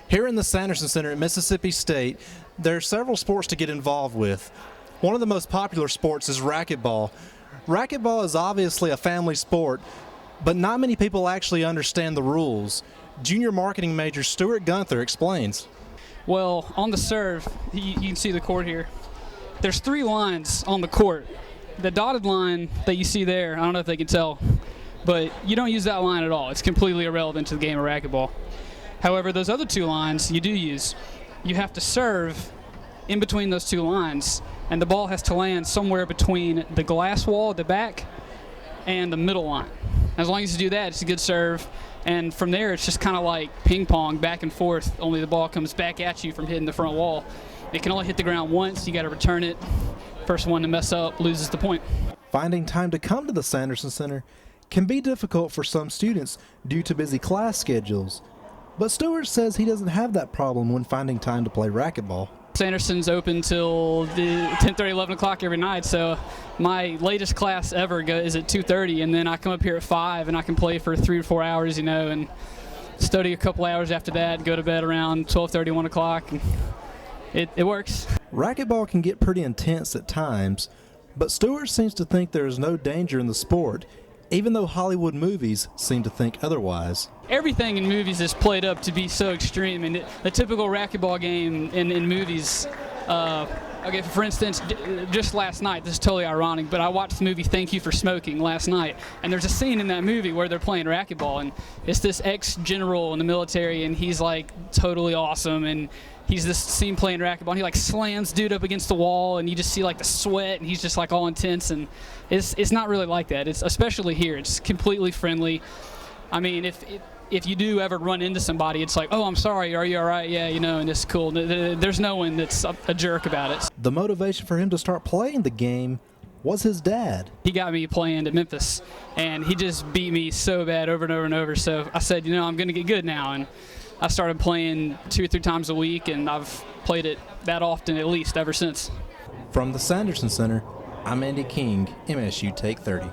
Here in the Sanderson Center at Mississippi State, there are several sports to get involved with. One of the most popular sports is racquetball. Racquetball is obviously a family sport, but not many people actually understand the rules. Junior marketing major Stewart Guenther explains. Well, on the serve, you can see the court here. There's 3 lines on the court. The dotted line that you see there, I don't know if they can tell, but you don't use that line at all. It's completely irrelevant to the game of racquetball. However, those other 2 lines you do use. You have to serve in between those 2 lines, and the ball has to land somewhere between the glass wall at the back and the middle line. As long as you do that, it's a good serve. And from there, it's just kind of like ping pong, back and forth, only the ball comes back at you from hitting the front wall. It can only hit the ground once. You got to return it. First one to mess up loses the point. Finding time to come to the Sanderson Center can be difficult for some students due to busy class schedules. But Stewart says he doesn't have that problem when finding time to play racquetball. Sanderson's open till 10:30, 11 o'clock every night, so my latest class ever is at 2:30, and then I come up here at 5, and I can play for 3 or 4 hours, and study a couple hours after that, go to bed around 12:30, 1 o'clock. It works. Racquetball can get pretty intense at times, but Stewart seems to think there is no danger in the sport, even though Hollywood movies seem to think otherwise. Everything in movies is played up to be so extreme, and the typical racquetball game in movies, okay, for instance, just last night, this is totally ironic, but I watched the movie Thank You for Smoking last night, and there's a scene in that movie where they're playing racquetball, and it's this ex-general in the military, and he's like totally awesome, and he's this scene playing racquetball, and he like slams dude up against the wall, and you just see like the sweat, and he's just like all intense, and it's not really like that. It's especially here. It's completely friendly. I mean, if you do ever run into somebody, it's like, oh, I'm sorry, are you all right? Yeah, and it's cool. There's no one that's a jerk about it. The motivation for him to start playing the game was his dad. He got me playing at Memphis, and he just beat me so bad over and over and over. So I said, I'm going to get good now, and I started playing 2 or 3 times a week, and I've played it that often at least ever since. From the Sanderson Center, I'm Andy King, MSU Take 30.